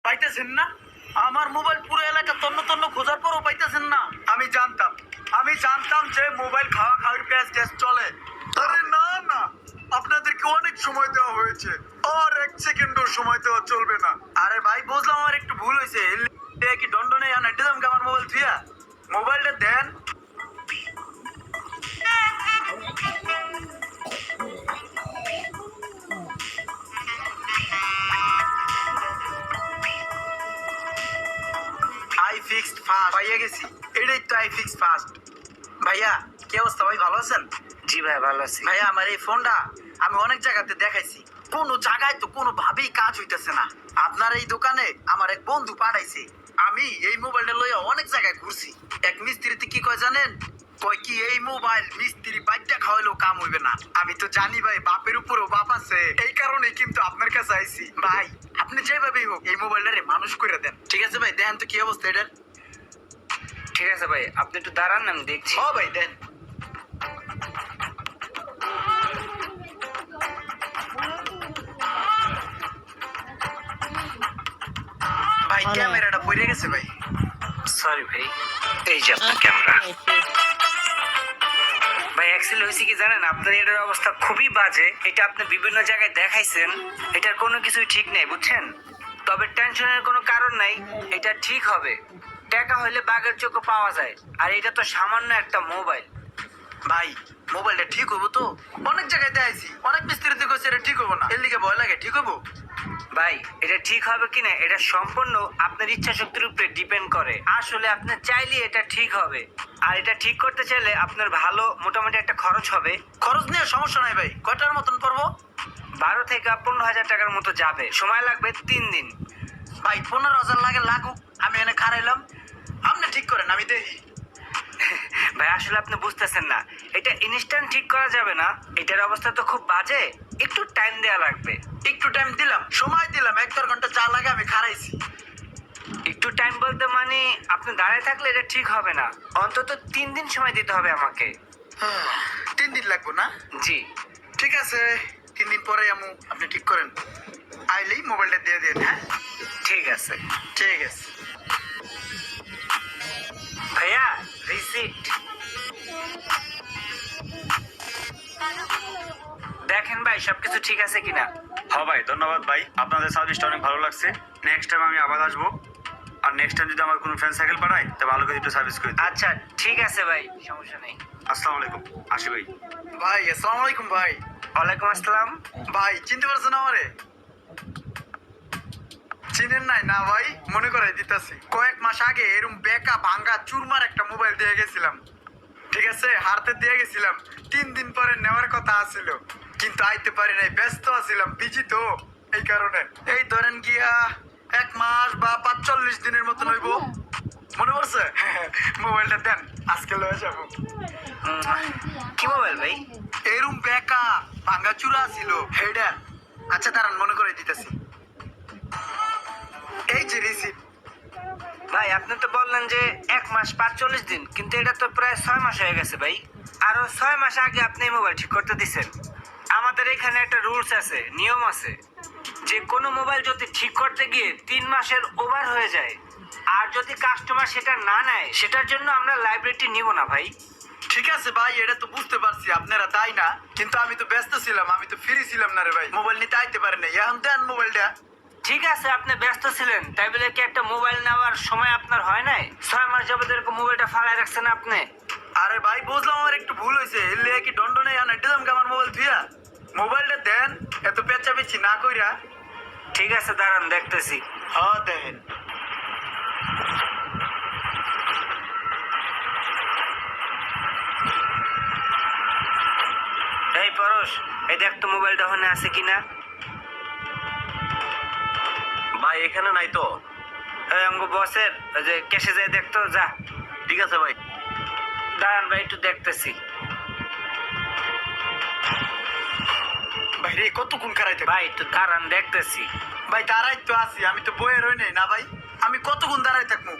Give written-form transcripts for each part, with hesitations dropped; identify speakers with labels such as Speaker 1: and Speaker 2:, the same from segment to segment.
Speaker 1: পাইতেছেন না? আমার মোবাইল পুরো এলাকা তন্ন তন্ন খোঁজার পরও পাইতেছেন না? আমি জানতাম যে মোবাইল খাওয়া খাওয়ার পেঁয়াজ চলে। আরে না না, আপনাদেরকে অনেক সময় দেওয়া হয়েছে, আর এক সেকেন্ডও সময় দেওয়া চলবে না। আরে ভাই বুঝলাম আমার একটু ভুল হয়েছে, কি দণ্ডনে আনাইতে দাম আমার মোবাইল থুয়া, মোবাইলটা দেন। আই ফিক্সড ফাস্ট পাইয়া গেছি, এটাই তো আই ফিক্সড ফাস্ট। ভাইয়া কি অবস্থা ভাই, ভালো আছেন?
Speaker 2: জি ভাই, ভালো আছি।
Speaker 1: ভাইয়া আমার এই ফোনটা আমি অনেক জায়গাতে দেখাইছি, কোনো জায়গায় তো কোনো ভাবেই কাজ হইতেছে না। আপনার এই দোকানে আমার এক বন্ধু পাঠাইছে, আমি এই মোবাইলটা লইয়া অনেক জায়গায় ঘুরছি। এক মিস্ত্রিতে কি কয় জানেন? কয় কি এই মোবাইল মিস্ত্রি বাইকটা খাওয়াইলেও কাম হইবে না। আমি তো জানি ভাই বাপের উপরও বাপ আছে, এই কারণেই কিন্তু আপনার কাছে আইছি। ভাই আপনি যেভাবেই হোক এই মোবাইলটারে মানুষ করে দেন। ঠিক আছে ভাই, দেখেন তো কি অবস্থা এটার।
Speaker 2: ঠিক আছে ভাই, আপনি একটু দাঁড়ান, আমি দেখছি।
Speaker 1: ও ভাই দেন। ভাই ক্যামেরাটা পড়ে গেছে ভাই।
Speaker 2: সরি ভাই, এই যে আপনার ক্যামেরা। ভাই অ্যাক্সেল হয়েছে কি জানেন, আপনার এটার অবস্থা খুবই বাজে। এটা আপনি বিভিন্ন জায়গায় দেখাইছেন, এটার কোনো কিছুই ঠিক নেই, বুঝছেন? তবে টেনশনের কোনো কারণ নাই, এটা ঠিক হবে। টাকা হইলে বাঘের চোখও পাওয়া যায়, আর এটা তো সামান্য একটা মোবাইল।
Speaker 1: ভাই মোবাইলটা ঠিক হবো তো? অনেক জায়গায় দেখাইছি, অনেক মিস্ত্রিতে কইছে এটা ঠিক হবো না, এর লিগে ভয় লাগে। ঠিক হবো
Speaker 2: ভাই, এটা ঠিক হবে কিনা এটা সম্পূর্ণ আপনার ইচ্ছা শক্তির উপরে ডিপেন্ড করে। আসলে আপনি চাইলে এটা ঠিক হবে, আর এটা ঠিক করতে চাইলে আপনার ভালো মোটামুটি একটা খরচ হবে।
Speaker 1: খরচ নিয়ে সমস্যা নাই ভাই, কয়টার মতন পড়বো?
Speaker 2: 12 থেকে 15,000 টাকার মতো যাবে, সময় লাগবে 3 দিন।
Speaker 1: ভাই 15,000 লাগে লাগুক, আমি এনে খারাইলাম, আপনি ঠিক করেন আমি দেখি।
Speaker 2: ভাই আসলে আপনি বুঝতেছেন না, এটা ইনস্ট্যান্ট ঠিক করা যাবে না, এটার অবস্থা তো খুব বাজে, একটু টাইম দেওয়া লাগবে।
Speaker 1: একটু টাইম দিলাম, সময় দিলাম, 1-4 ঘন্টা যা লাগে আমি খারাইছি।
Speaker 2: একটু টাইম বলতে মানে আপনি দাঁড়ায় থাকলে এটা ঠিক হবে না, অন্তত 3 দিন সময় দিতে হবে আমাকে।
Speaker 1: 3 দিন লাগবো না?
Speaker 2: জি
Speaker 1: ঠিক আছে, 3 দিন পরে আমু, আপনি ঠিক করেন। আইলেই মোবাইলটা দিয়ে দেন। হ্যাঁ
Speaker 2: ঠিক আছে।
Speaker 1: ঠিক আছে।
Speaker 2: ভাইয়া রিসিপ্ট দেখেন ভাই, সবকিছু ঠিক আছে কিনা।
Speaker 3: হ্যাঁ ভাই, ধন্যবাদ ভাই, আপনাদের সার্ভিসটা অনেক ভালো লাগছে। নেক্সট টাইম আমি আবার আসবো, আর নেক্সট টাইম যদি আমার কোনো ফ্রেন্ড সাইকেল পাঠায় তা ভালো করে একটু সার্ভিস করে দিন।
Speaker 2: আচ্ছা ঠিক আছে ভাই, সমস্যা নেই।
Speaker 3: আসসালামু আলাইকুম, আসি ভাই।
Speaker 1: ভাই আসসালামু আলাইকুম। ভাই
Speaker 2: ওয়ালাইকুম আসসালাম।
Speaker 1: ভাই চিনতে পারছেন আমারে? চিনেন নাই না ভাই? মনে করাই দিতেছি, কয়েক মাস আগে এরকম বেকা ভাঙ্গা চুরমার একটা মোবাইল দিয়ে গেছিলাম। ঠিক আছে, হাতে দিয়ে গেছিলাম, 3 দিন পরে নেওয়ার কথা আছিল, কিন্তু আইতে পারি নাই, ব্যস্ত আছিলাম, বিজি তো, এই কারণে। এই ধরেন গিয়া 1 মাস বা 45 দিনের মতন হইব। মনে পড়ছে? মোবাইলটা দেন, আজকে লয়ে যাবো।
Speaker 2: কি মোবাইল ভাই?
Speaker 1: এরকম বেকা ভাঙ্গা চূড়া ছিল হেডা। আচ্ছা দাঁড়ান, মনে করে দিতেছি, এই যে রিসিপ্ট।
Speaker 2: ভাই আপনি তো বললেন যে 1 মাস 45 দিন, কিন্তু এটা তো প্রায় 6 মাস হয়ে গেছে ভাই। আরো 6 মাস আগে আপনি এই মোবাইল ঠিক করতে দিছেন। আমাদের এখানে একটা রুলস আছে, নিয়ম আছে, যে কোনো মোবাইল যদি ঠিক করতে গিয়ে 3 মাসের ওভার হয়ে যায়, আর যদি কাস্টমার সেটা না নেয়, সেটার জন্য আমরা লাইব্রেরিটি নিব না ভাই।
Speaker 1: ঠিক আছে ভাই, এটা তো বুঝতে পারছি আপনারা তাই না, কিন্তু আমি তো ব্যস্ত ছিলাম, আমি তো ফ্রি ছিলাম না রে ভাই, মোবাইল নিতে আইতে পারেন না। এখন দেন মোবাইলটা।
Speaker 2: ঠিক আছে, আপনি ব্যস্ত ছিলেন, তাই বলে কি একটা মোবাইল নেওয়ার সময় আপনার হয় নাই? 6 মাস যাবত এরকম মোবাইলটা ফালায় রাখছেন আপনি।
Speaker 1: আরে ভাই বুঝলাম আমার একটু ভুল হয়েছে, এর লিগে কি দণ্ড নেই আনাইতে দাম আমার মোবাইল থুয়া, মোবাইলটা দেন, এত পেঁচাপেচি না কইরা।
Speaker 2: ঠিক আছে দাঁড়ান, দেখতেছি।
Speaker 1: হ্যাঁ দেখেন।
Speaker 2: এই পরশ, এই দেখ তো মোবাইলটা ওখানে আছে কিনা।
Speaker 3: ভাই এখানে নাই তো।
Speaker 2: এই আমগো বসের ওই যে ক্যাশে যায় দেখতো, যা।
Speaker 3: ঠিক আছে ভাই।
Speaker 2: দাঁড়ান ভাই, একটু দেখতেছি।
Speaker 1: ভাই রে কতক্ষণ খারাইতে
Speaker 2: ভাই একটু দাঁড়ান, দেখতেছি।
Speaker 1: ভাই দাঁড়াই তো আছি, আমি তো বইয়ের হই নাই না ভাই, আমি কতক্ষণ দাঁড়াই থাকবো?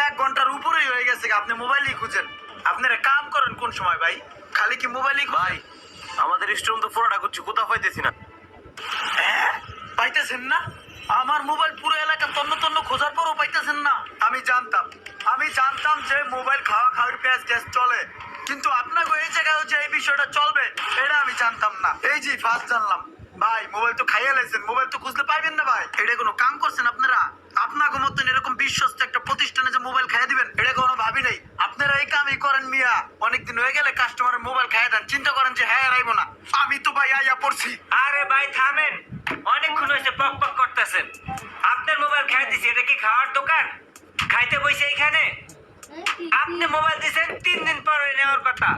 Speaker 1: 1 ঘন্টার উপরেই হয়ে গেছে, আপনি মোবাইলই খুঁজেন। আপনারা কাম করেন কোন সময় ভাই? খালি কি মোবাইলই?
Speaker 3: ভাই আমাদের স্টোন তো পুরোটা করছি, কোথাও পাইতেছি না।
Speaker 1: পাইতেছেন না? আমার মোবাইল পুরো এলাকা তন্ন তন্ন ফ্যাস গ্যাস চলে, কিন্তু আপনাকে এই জায়গায় যে এই বিষয়টা চলবে এটা আমি জানতাম না, এই যে ফার্স্ট জানলাম। ভাই মোবাইল তো খাইয়া লাইছেন, মোবাইল তো খুঁজতে পাইবেন না ভাই। এটা কোনো কাম করছেন আপনারা? আপনাকে মতন এরকম বিশ্বস্ত একটা প্রতিষ্ঠানে যে মোবাইল খাইয়া দিবেন এটা কোনো ভাবি নাই। আপনারা এই কামই করেন মিয়া, অনেকদিন হয়ে গেলে কাস্টমারের মোবাইল খাইয়া দেন, চিন্তা করেন যে হ্যাঁ রাইবো না। আমি তো ভাই আইয়া পড়ছি।
Speaker 2: আরে ভাই থামেন, অনেকক্ষণ হয়েছে পক পক করতেছেন। আপনার মোবাইল খাই দিছি, এটা কি খাওয়ার দোকান? খাইতে বসে এখানে আপনি মোবাইল দিয়েছেন 3 দিন পরে নেওয়ার কথা,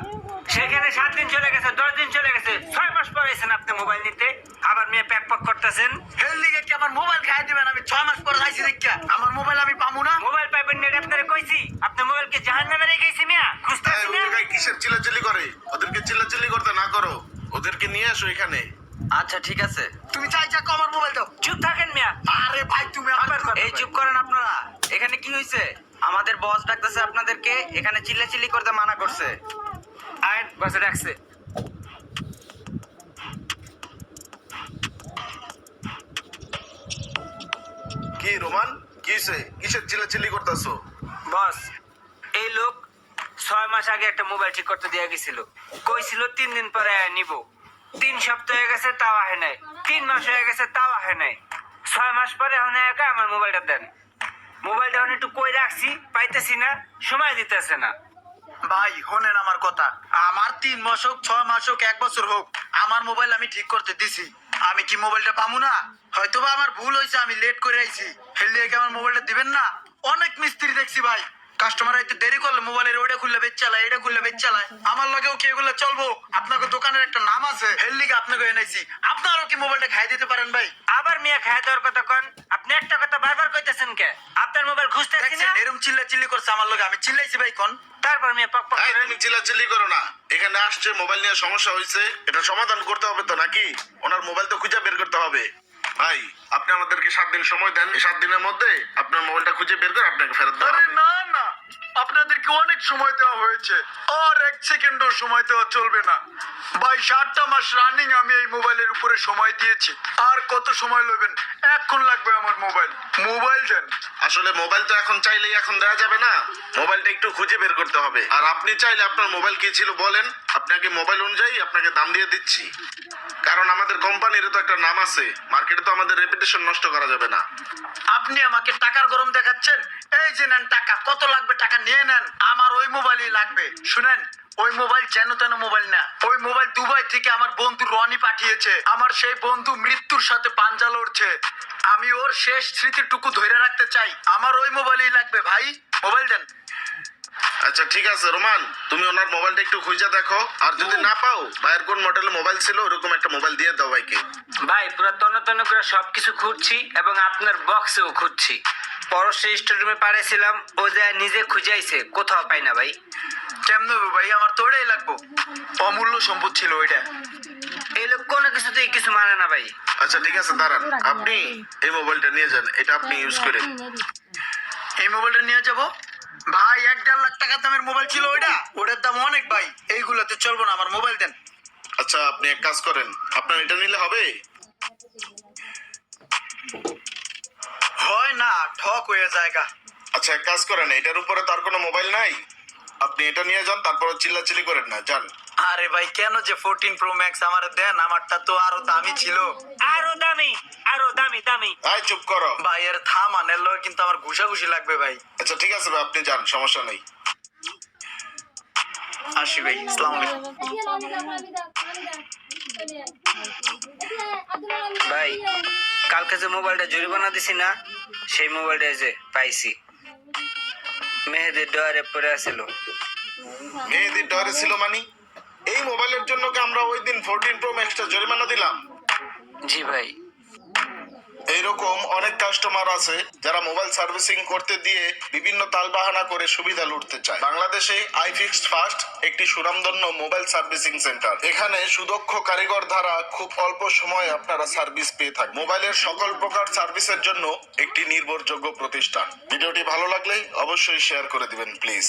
Speaker 2: সেখানে 7 দিন চলে গেছে, 10 দিন চলে গেছে, 6 মাস পরে এসেছেন আপনি মোবাইল নিতে, আবার মেয়ে প্যাক পক করতেছেন।
Speaker 1: হেল লিগে কি আমার মোবাইল খাইয়া দিবেন? আমি 6 মাস পরে আইছি দেখা আমার মোবাইল আমি পামু না?
Speaker 2: মোবাইল পাইবেন না, এটা আপনারে কইছি। আপনি মোবাইলকে জাহান্নামে রেখেছি মিয়া, খুঁজতেছি না।
Speaker 4: কিসের চিল্লাচিল্লি করে? ওদেরকে চিল্লাচিল্লি করতে না করো, ওদেরকে নিয়ে আসো এখানে।
Speaker 1: আচ্ছা ঠিক আছে, তুমি চাই চাক আমার মোবাইল দাও।
Speaker 2: চুপ থাকেন মিয়া।
Speaker 1: আরে ভাই তুমি আমার
Speaker 5: এই চুপ করেন আপনারা। এখানে কি হয়েছে? আমাদের বস ডাকতেছে আপনাদেরকে, এখানে চিল্লাচিল্লি করতে মানা করছে।
Speaker 2: আইন বসে রাখছে।
Speaker 4: কি রোমান, কি হয়েছে? কিসের চিল্লাচিল্লি করতেছো?
Speaker 2: বস, এই লোক 6 মাস আগে একটা মোবাইল ঠিক করতে দিয়ে গেছিল, কইছিল 3 দিন পরে নিব। 3 সপ্তাহ হয়ে গেছে তাও আহে নাই, 3 মাস হয়ে গেছে তাও আহে নাই। 6 মাস পরে এখন একা আমার মোবাইলটা দেন। মোবাইলটা এখন একটু কই রাখছি, পাইতেছি না, সময় দিতেছে না।
Speaker 1: ভাই শোনেন আমার কথা, আমার 3 মাস হোক 6 মাস হোক 1 বছর হোক আমার মোবাইল আমি ঠিক করতে দিছি। আমি কি মোবাইলটা পামু না? হয়তোবা আমার ভুল হয়েছে, আমি লেট করে আইছি, হেললে কি আমার মোবাইলটা দিবেন না? অনেক মিস্ত্রি দেখছি ভাই, কাস্টমার আইতে দেরি করলে মোবাইলের ওইটা খুললে বেচ চালায়, এটা খুললে বেচ চালায়। আমার লগেও কি এগুলো চলবো? আপনাকে দোকানের একটা নাম আছে, হেললিকে আপনাকে এনেছি। আপনারও কি মোবাইলটা খাই দিতে পারেন ভাই?
Speaker 2: আবার মিয়া খায় দেওয়ার কথা কন। আপনি একটা কথা বারবার কইতেছেন কে? আপনার মোবাইল খুঁজতেছি না।
Speaker 1: দেখছেন এরকম চিল্লা চিল্লি করছে আমার লগে, আমি চিল্লাইছি ভাই কোন?
Speaker 2: তারপর মিয়া পক পক
Speaker 4: এই,
Speaker 2: করে
Speaker 4: তুমি চিল্লাচিল্লি করো না। এখানে আসছে, মোবাইল নিয়ে সমস্যা হয়েছে, এটা সমাধান করতে হবে তো নাকি? ওনার মোবাইল তো খুঁজে বের করতে হবে। ভাই আপনি আমাদেরকে 7 দিন সময় দেন, এই 7 দিনের মধ্যে আপনার মোবাইলটা খুঁজে বের করে আপনাকে ফেরত দেওয়া
Speaker 1: আরে
Speaker 4: হবে।
Speaker 1: না না, আপনাদেরকে অনেক সময় দেওয়া হয়েছে, আর 1 সেকেন্ডও সময় দেওয়া চলবে না ভাই। 7টা মাস রানিং আমি এই মোবাইলের উপরে সময় দিয়েছি, আর কত সময় লবেন? এখন লাগবে আমার মোবাইল, মোবাইল দেন।
Speaker 4: আসলে মোবাইল তো এখন চাইলেই এখন দেওয়া যাবে না, মোবাইলটা একটু খুঁজে বের করতে হবে। আর আপনি চাইলে আপনার মোবাইল কি ছিল বলেন, আপনাকে মোবাইল অনুযায়ী আপনাকে দাম দিয়ে দিচ্ছি। কারণ আমাদের কোম্পানির তো একটা নাম আছে, মার্কেটে তো আমাদের রেপুটেশন নষ্ট করা যাবে না।
Speaker 1: আপনি আমাকে টাকার গরম দেখাচ্ছেন? এই যে নেন টাকা, কত লাগবে টাকা নিয়ে নেন, আমার ওই মোবাইলই লাগবে। শুনেন, ওই মোবাইল যেন তেন মোবাইল না, ওই মোবাইল দুবাই থেকে আমার বন্ধু রনি পাঠিয়েছে। আমার সেই বন্ধু মৃত্যুর সাথে পাঞ্জা লড়ছে, আমি ওর শেষ স্মৃতিটুকু ধরে রাখতে চাই। আমার ওই মোবাইলই লাগবে ভাই, মোবাইল দেন।
Speaker 4: আচ্ছা ঠিক আছে রোমান, তুমি ওনার মোবাইলটা একটু খুঁজে দেখো, আর যদি না পাও ভাইয়ের কোন মডেলের মোবাইল ছিল ওরকম একটা মোবাইল দিয়ে দাও ভাইকে।
Speaker 2: ভাই পুরো তন্ন তন্ন করে সবকিছু খুঁজছি এবং আপনার বক্সেও খুঁজছি। পরশে স্টোররুমে পাঠিয়েছিলাম, ও যা নিজে খুঁজাইছে, কোথাও পাই না ভাই।
Speaker 1: কেমনে হবে ভাই? আমার তো ওটাই লাগবো, অমূল্য সম্পদ ছিল ওইটা।
Speaker 2: এই লোক কোনো কিছুতেই কিছু মানে না ভাই।
Speaker 4: আচ্ছা ঠিক আছে দাঁড়ান, আপনি এই মোবাইলটা নিয়ে যান, এটা আপনি ইউজ করেন।
Speaker 1: এই মোবাইলটা নিয়ে যাব ভাই? 1.5 লাখ টাকা দামের মোবাইল ছিল ওইটা, ওটার দাম অনেক ভাই, এইগুলোতে চলবো না, আমার মোবাইল দেন।
Speaker 4: আচ্ছা আপনি এক কাজ করেন, আপনার এটা নিলে হবে?
Speaker 1: হয় না, ঠক হয়ে জায়গা।
Speaker 4: আচ্ছা এক কাজ করেন, এটার উপরে তার কোনো মোবাইল নাই, আপনি এটা নিয়ে যান, তারপরে চিল্লাচিল্লি করেন না, যান।
Speaker 1: আরে ভাই কেন যে 14 প্রো ম্যাক্স আমার দেন, আমারটা তো আরো দামি ছিল।
Speaker 2: আরো দামি, আরো দামি দামি।
Speaker 4: ভাই চুপ করো।
Speaker 1: ভাই এর থাম আনের লগে কিন্তু আমার ঘুষাঘুষি লাগবে ভাই।
Speaker 4: আচ্ছা ঠিক আছে ভাই, আপনি যান, সমস্যা নেই।
Speaker 1: আসি ভাই, আসসালামু আলাইকুম।
Speaker 2: ভাই কালকে যে মোবাইলটা জরিমানা দিছি না, সেই মোবাইলটা যে পাইছি, মেহেদির ডয়ারে পড়ে আছিল।
Speaker 4: মেয়েদের ডরে ছিল মানে? এই মোবাইলের জন্য কি আমরা ওই দিন 14 প্রো ম্যাক্সটা জরিমানা দিলাম?
Speaker 2: জি ভাই।
Speaker 4: এইরকম অনেক কাস্টমার আছে যারা মোবাইল সার্ভিসিং করতে দিয়ে বিভিন্ন তালবাহানা করে সুবিধা লুটতে চায়। বাংলাদেশে iFixed ফার্স্ট একটি সুনামধন্য মোবাইল সার্ভিসিং সেন্টার। এখানে সুদক্ষ কারিগর দ্বারা খুব অল্প সময়ে আপনারা সার্ভিস পেয়ে থাকেন। মোবাইলের সকল প্রকার সার্ভিসের জন্য একটি নির্ভরযোগ্য প্রতিষ্ঠান। ভিডিওটি ভালো লাগলে অবশ্যই শেয়ার করে দিবেন প্লিজ।